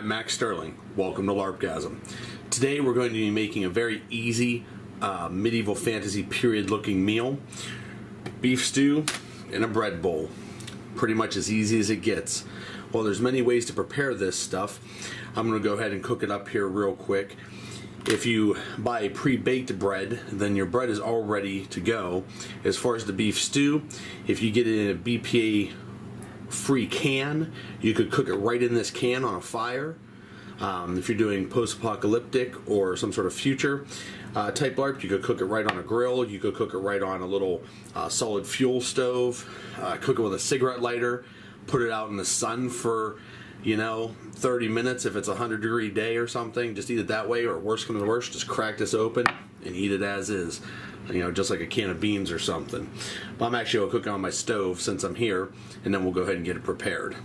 I'm Max Sterling. Welcome to Larpgasm. Today we're going to be making a very easy medieval fantasy period looking meal. Beef stew in a bread bowl. Pretty much as easy as it gets. Well, there's many ways to prepare this stuff. I'm going to go ahead and cook it up here real quick. If you buy a pre-baked bread, then your bread is all ready to go. As far as the beef stew, if you get it in a BPA free can, you could cook it right in this can on a fire. If you're doing post-apocalyptic or some sort of future type LARP, you could cook it right on a grill. You could cook it right on a little solid fuel stove. Cook it with a cigarette lighter. Put it out in the sun for 30 minutes if it's a 100-degree day or something. Just eat it that way, or worst comes to worst, just crack this open and eat it as is. Just like a can of beans or something. But I'm actually going to cook it on my stove since I'm here, and then we'll go ahead and get it prepared.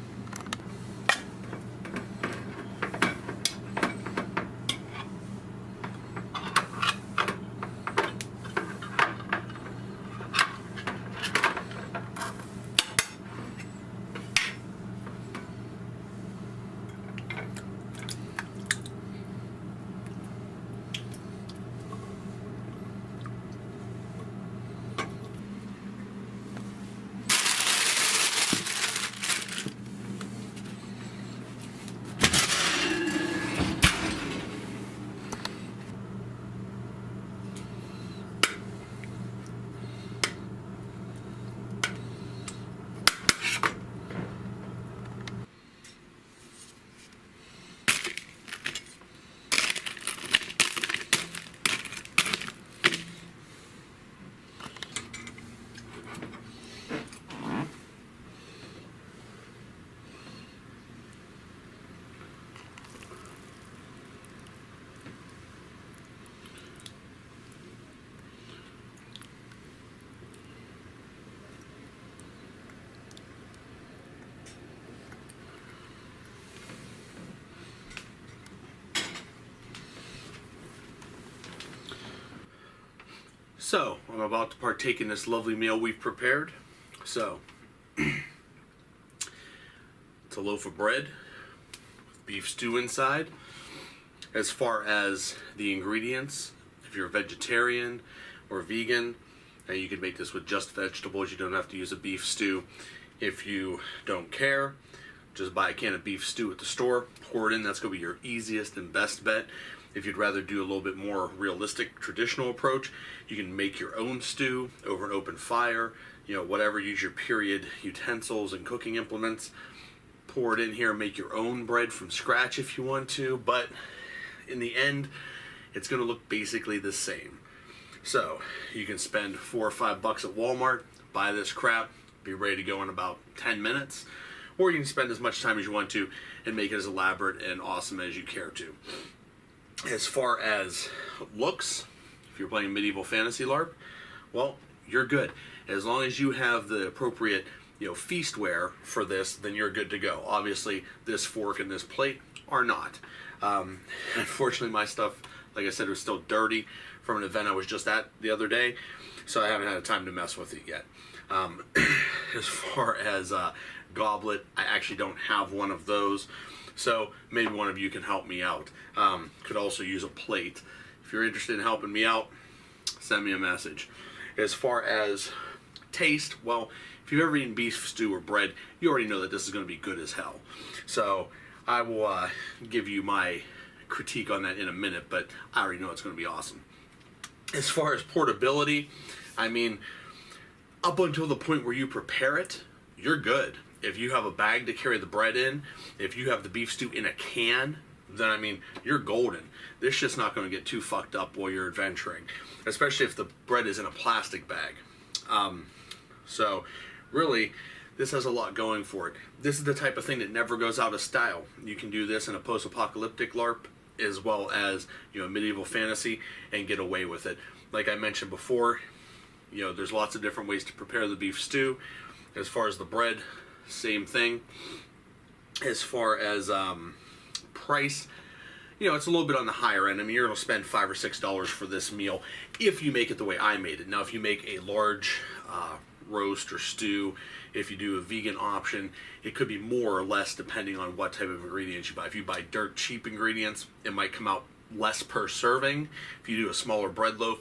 So, I'm about to partake in this lovely meal we've prepared. So, it's a loaf of bread with beef stew inside. As far as the ingredients, if you're a vegetarian or vegan, you can make this with just vegetables. You don't have to use a beef stew. If you don't care, just buy a can of beef stew at the store, pour it in. That's going to be your easiest and best bet. If you'd rather do a little bit more realistic, traditional approach, you can make your own stew over an open fire, whatever. Use your period utensils and cooking implements. Pour it in here, make your own bread from scratch if you want to, but in the end, it's going to look basically the same. So, you can spend $4 or $5 at Walmart, buy this crap, be ready to go in about 10 minutes, or you can spend as much time as you want to and make it as elaborate and awesome as you care to. As far as looks, if you're playing medieval fantasy LARP, well, you're good. As long as you have the appropriate, feastware for this, then you're good to go. Obviously, this fork and this plate are not. Unfortunately, my stuff, like I said, was still dirty from an event I was just at the other day, so I haven't had time to mess with it yet. As far as goblet, I actually don't have one of those. So maybe one of you can help me out. Could also use a plate. If you're interested in helping me out, send me a message. As far as taste, well, if you've ever eaten beef stew or bread, you already know that this is going to be good as hell. So I will give you my critique on that in a minute, but I already know it's going to be awesome. As far as portability, up until the point where you prepare it, you're good. If you have a bag to carry the bread in, if you have the beef stew in a can, then you're golden. This shit's not going to get too fucked up while you're adventuring, especially if the bread is in a plastic bag. So really, this has a lot going for it. This is the type of thing that never goes out of style. You can do this in a post-apocalyptic LARP as well as medieval fantasy and get away with it. Like I mentioned before, there's lots of different ways to prepare the beef stew. As far as the bread, same thing. As far as price, it's a little bit on the higher end. You're going to spend $5 or $6 for this meal if you make it the way I made it. Now, if you make a large roast or stew. If you do a vegan option, it could be more or less depending on what type of ingredients you buy. If you buy dirt cheap ingredients, it might come out less per serving. If you do a smaller bread loaf,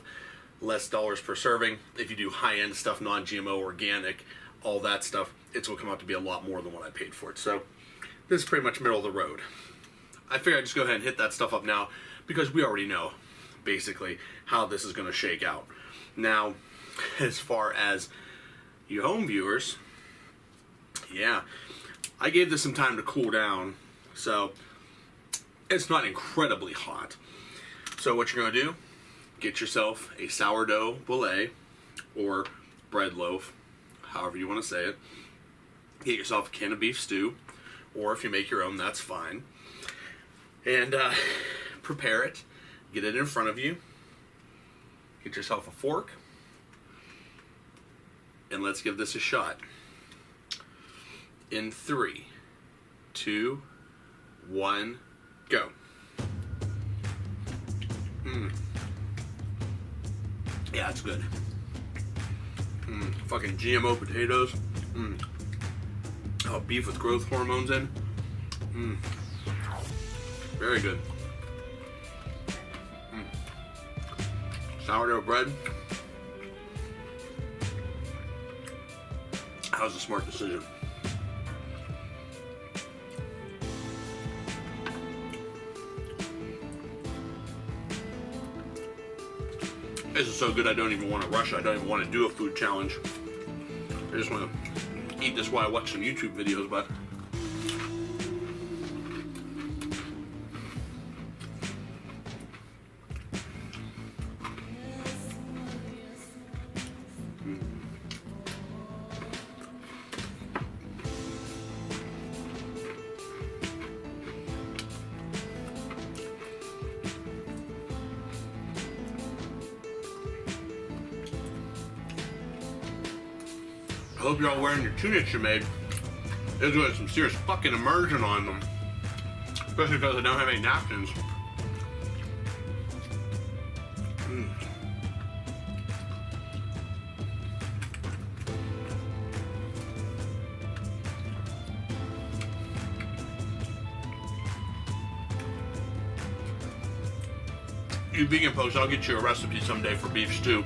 less dollars per serving. If you do high-end stuff, non-GMO, organic, all that stuff, it's going to come out to be a lot more than what I paid for it. So this is pretty much middle of the road. I figured I'd just go ahead and hit that stuff up now because we already know basically how this is going to shake out. Now, as far as you home viewers, yeah, I gave this some time to cool down, so it's not incredibly hot. So what you're going to do, get yourself a sourdough bullet or bread loaf, however you want to say it. Get yourself a can of beef stew, or if you make your own, that's fine. And prepare it, get it in front of you, get yourself a fork, and let's give this a shot. In 3, 2, 1, go. Yeah, it's good. Fucking GMO potatoes. Oh, beef with growth hormones in. Very good. Sourdough bread. That was a smart decision. This is so good I don't even want to rush it. I don't even want to do a food challenge. I just want to eat this while I watch some YouTube videos, but I hope you're all wearing your tunics you made. There's gonna have some serious fucking immersion on them. Especially because I don't have any napkins. You vegan folks, I'll get you a recipe someday for beef stew.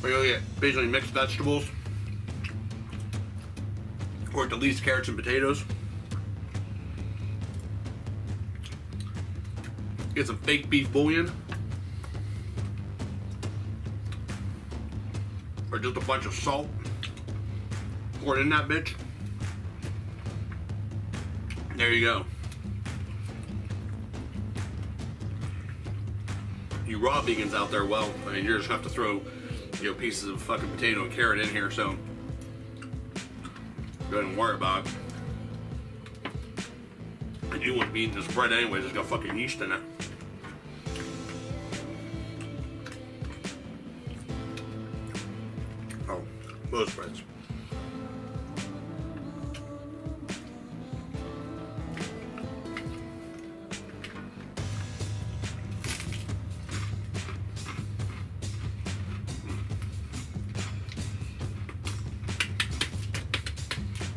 We're gonna get basically mixed vegetables, or at the least carrots and potatoes. Get some fake beef bouillon, or just a bunch of salt. Pour it in that bitch. There you go. You raw vegans out there, well, I mean, you're just gonna have to throw, you know, pieces of fucking potato and carrot in here, so go ahead and worry about it. And you wouldn't be eating this bread anyways, it's got fucking yeast in it. Oh, most breads.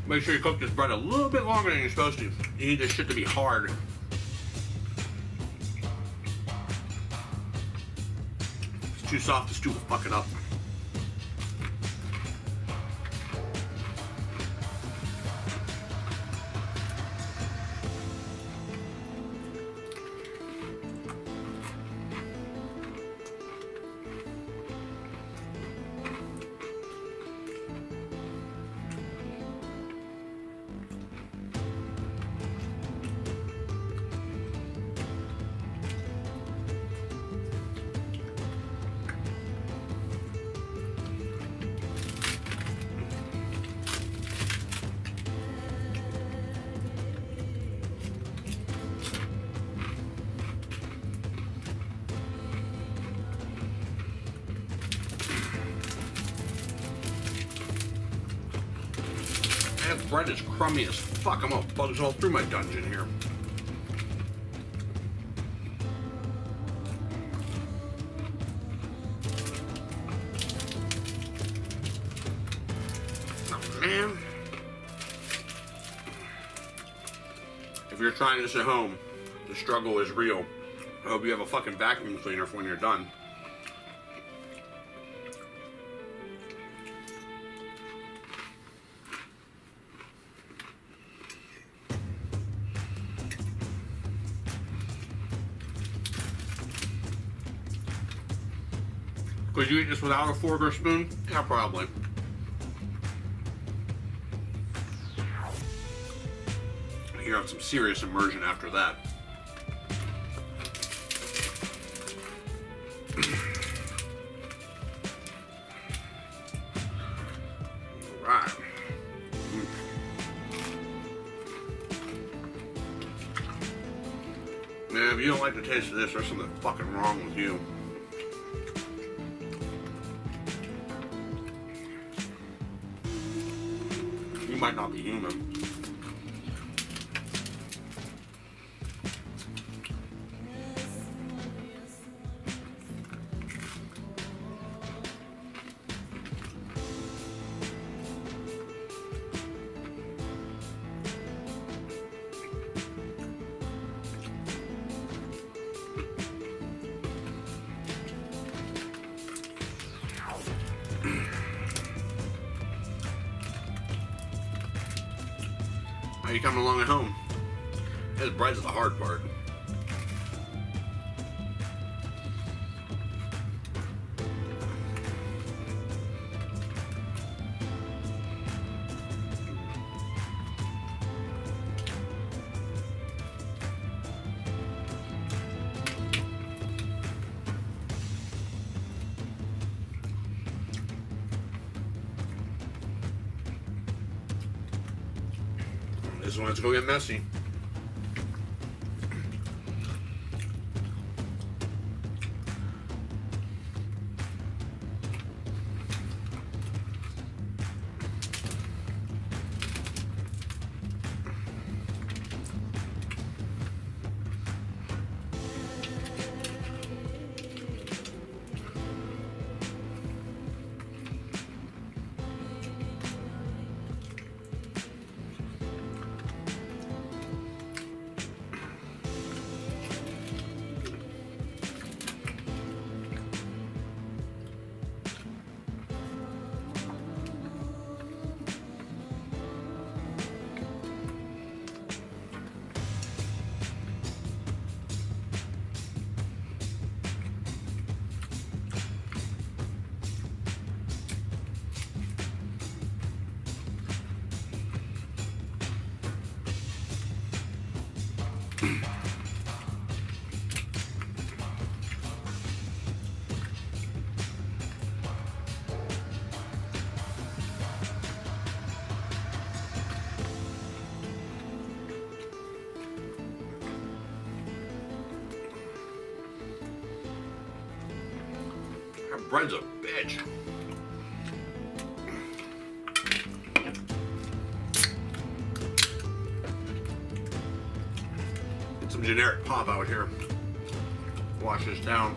Make sure you cook this bread a little bit longer than you're supposed to. You need this shit to be hard. If it's too soft, the stew will fuck it up. That bread is crummy as fuck. I'm gonna bugs all through my dungeon here. And if you're trying this at home, the struggle is real. I hope you have a fucking vacuum cleaner for when you're done. Could you eat this without a fork or spoon? Yeah, probably. You have some serious immersion after that. Alright. Man, if you don't like the taste of this, there's something fucking wrong with you. You might not be human. How you coming along at home? This bread's the hard part. This one's gonna get messy. That bread's a bitch. Get some generic pop out here. Wash this down.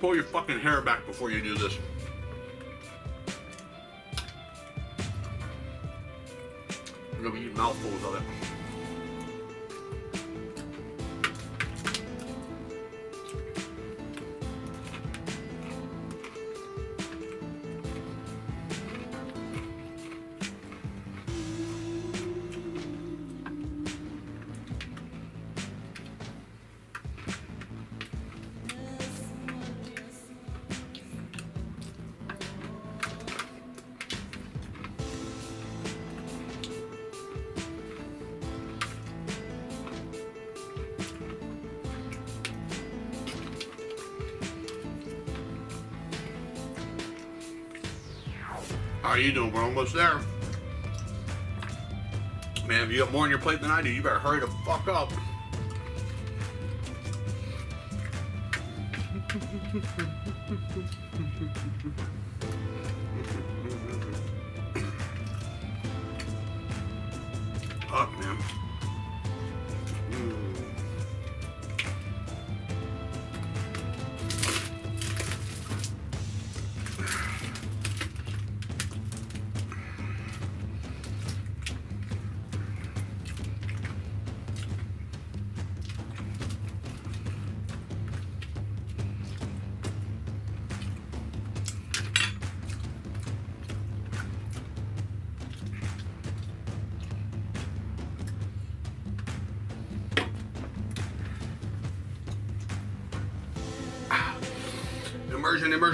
Pull your fucking hair back before you do this. You're gonna be eating mouthfuls of it. How you doing? We're almost there. Man, if you got more on your plate than I do, you better hurry the fuck up. Up, man.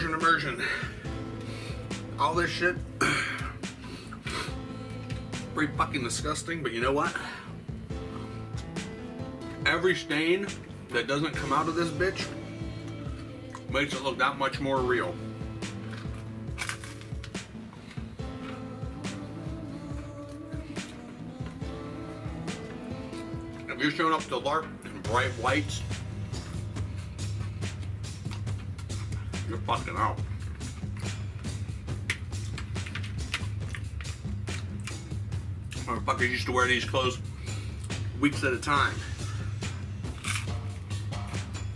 Immersion. All this shit, pretty fucking disgusting, but you know what? Every stain that doesn't come out of this bitch makes it look that much more real. If you're showing up to LARP in bright whites, you're fucking out. Motherfuckers used to wear these clothes weeks at a time.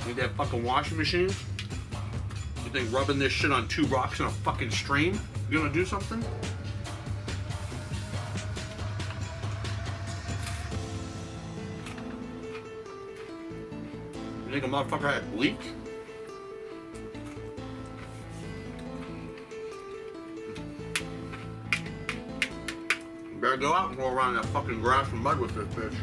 Need that fucking washing machine? You think rubbing this shit on 2 rocks in a fucking stream is gonna do something? You think a motherfucker had bleach? Better go out and roll around that fucking grass and mud with this bitch.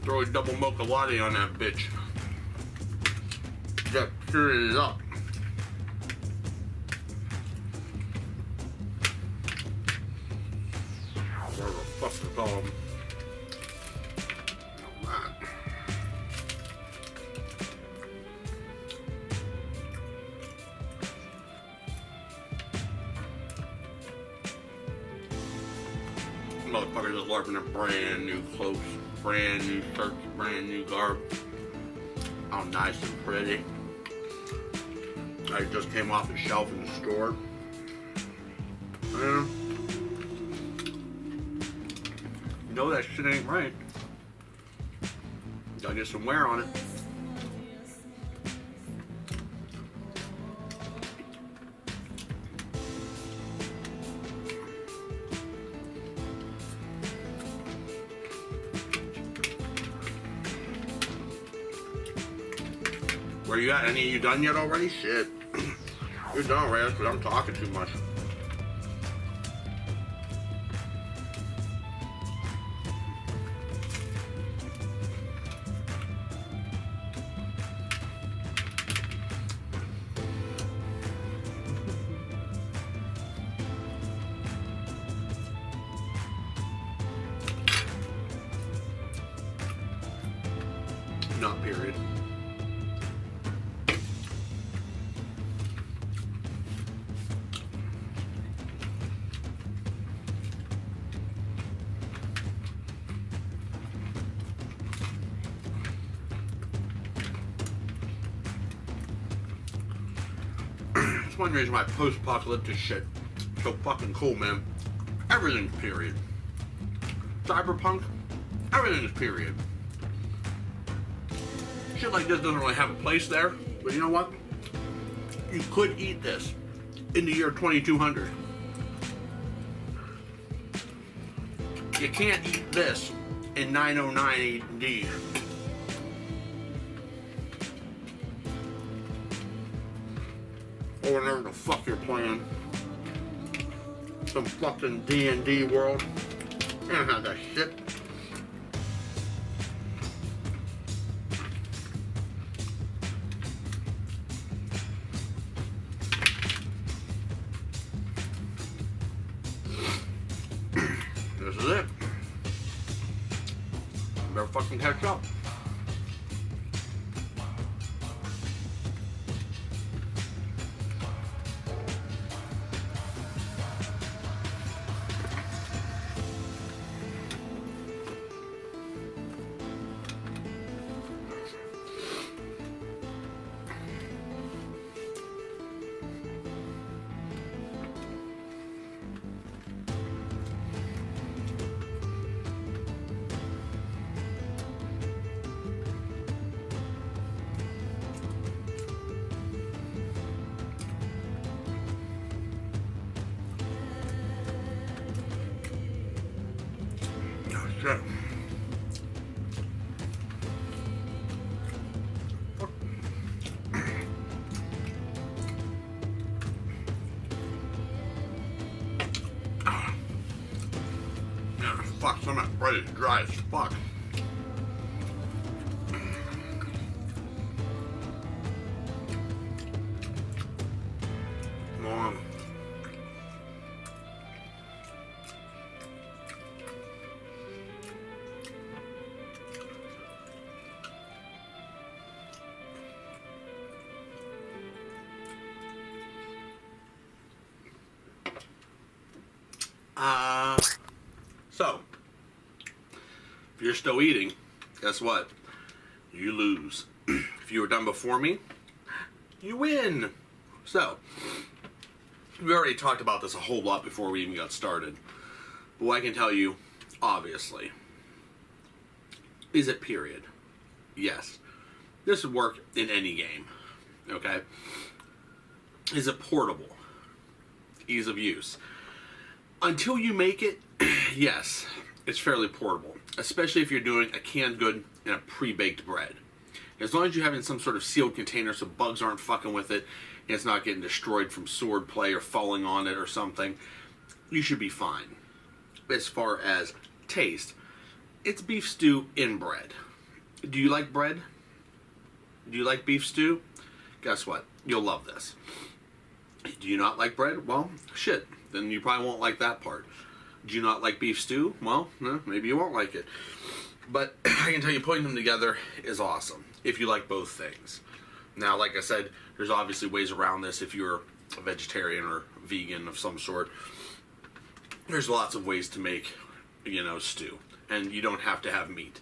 Throw a double mocha latte on that bitch. That sure it up. Whatever the fuck to call them. Motherfuckers is LARPing their brand new clothes, brand new shirts, brand new garb. All nice and pretty. I just came off the shelf in the store. Yeah. You know that shit ain't right. Gotta get some wear on it. Where you at? Any of you done yet already? Shit. You're done, Raz, because I'm talking too much. Not period. That's one reason why post-apocalyptic shit is so fucking cool, man. Everything's period. Cyberpunk, everything's period. Shit like this doesn't really have a place there, but you know what? You could eat this in the year 2200. You can't eat this in 909 AD. Or whatever the fuck you're playing. Some fucking D&D world. You don't have that shit. This is it. Better fucking catch up. shit. Fuck, some of that bread is dry as fuck. So, if you're still eating, guess what? You lose. If you were done before me, you win. So, we already talked about this a whole lot before we even got started. But what I can tell you, obviously, is it period? Yes. This would work in any game. Okay? Is it portable? Ease of use. Until you make it, yes, it's fairly portable, especially if you're doing a canned good and a pre-baked bread. As long as you have it in some sort of sealed container so bugs aren't fucking with it and it's not getting destroyed from sword play or falling on it or something, you should be fine. As far as taste, it's beef stew in bread. Do you like bread? Do you like beef stew? Guess what? You'll love this. Do you not like bread? Well, shit. Then you probably won't like that part. Do you not like beef stew? Well, maybe you won't like it. But I can tell you, putting them together is awesome if you like both things. Now, like I said, there's obviously ways around this if you're a vegetarian or vegan of some sort. There's lots of ways to make, stew. And you don't have to have meat.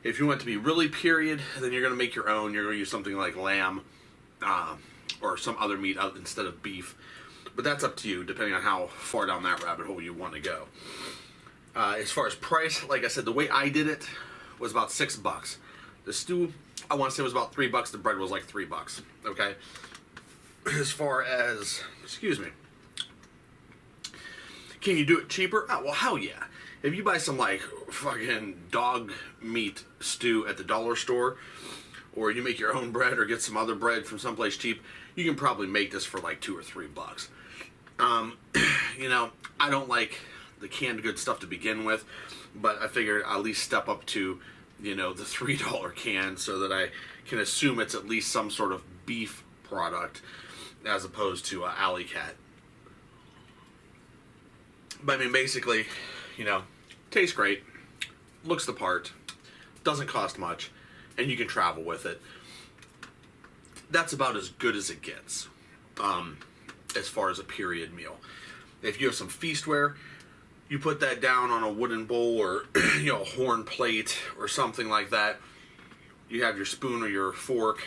If you want it to be really period, then you're going to make your own. You're going to use something like lamb or some other meat instead of beef. But that's up to you, depending on how far down that rabbit hole you want to go. As far as price, like I said, the way I did it was about $6. The stew, I want to say, was about $3. The bread was like $3. Okay. As far as, can you do it cheaper? Oh, well, hell yeah. If you buy some like fucking dog meat stew at the dollar store, or you make your own bread or get some other bread from someplace cheap, you can probably make this for like $2 or $3. I don't like the canned good stuff to begin with, but I figured I'll at least step up to, the $3 can so that I can assume it's at least some sort of beef product as opposed to Alley Cat. But I mean, basically, tastes great, looks the part, doesn't cost much, and you can travel with it. That's about as good as it gets, as far as a period meal. If you have some feastware, you put that down on a wooden bowl or a horn plate or something like that. You have your spoon or your fork.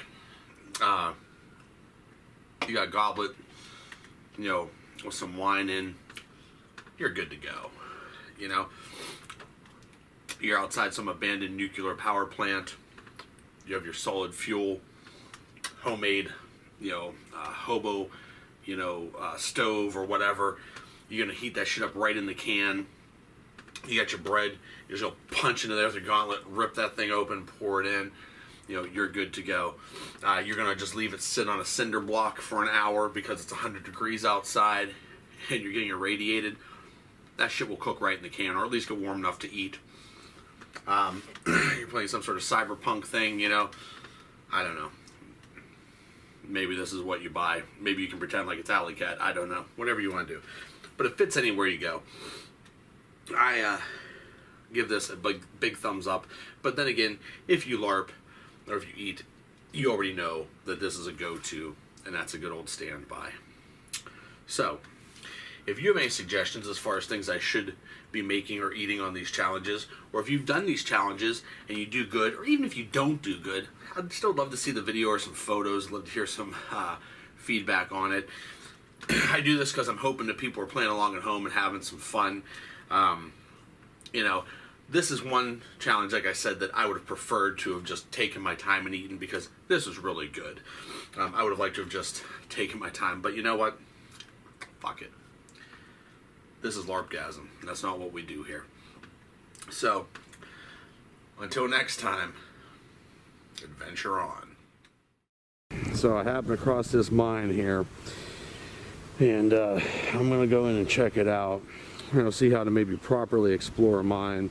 You got a goblet, with some wine in. You're good to go. You're outside some abandoned nuclear power plant. You have your solid fuel, homemade, hobo, stove or whatever. You're going to heat that shit up right in the can. You got your bread. You're just going to punch into there with your gauntlet, rip that thing open, pour it in. You're good to go. You're going to just leave it sit on a cinder block for an hour because it's 100 degrees outside and you're getting irradiated. That shit will cook right in the can, or at least get warm enough to eat. You're playing some sort of cyberpunk thing, I don't know. Maybe this is what you buy. Maybe you can pretend like it's Alley Cat. I don't know. Whatever you want to do. But it fits anywhere you go. I give this a big thumbs up. But then again, if you LARP, or if you eat, you already know that this is a go-to, and that's a good old standby. So, if you have any suggestions as far as things I should be making or eating on these challenges, or if you've done these challenges and you do good, or even if you don't do good, I'd still love to see the video or some photos, love to hear some feedback on it. I do this because I'm hoping that people are playing along at home and having some fun. This is one challenge, like I said, that I would have preferred to have just taken my time and eaten because this was really good. I would have liked to have just taken my time, but you know what? Fuck it. This is Larpgasm. That's not what we do here. So, until next time, adventure on. So I happened across this mine here, and I'm going to go in and check it out. We're going to see how to maybe properly explore a mine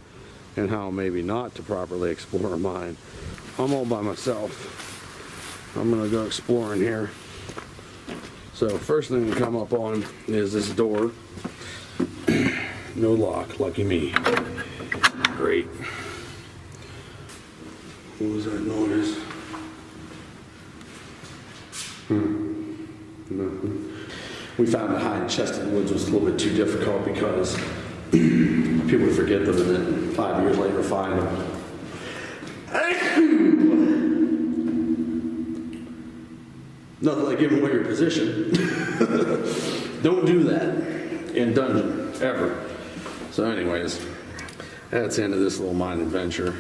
and how maybe not to properly explore a mine. I'm all by myself. I'm going to go exploring here. So first thing to come up on is this door. No lock, lucky me. Great. What was that noise? Nothing. We found the hide chest in the woods was a little bit too difficult because people forget them and then 5 years later find them. Nothing like giving away your position. Don't do that in dungeon, ever. So anyways, that's the end of this little mine adventure.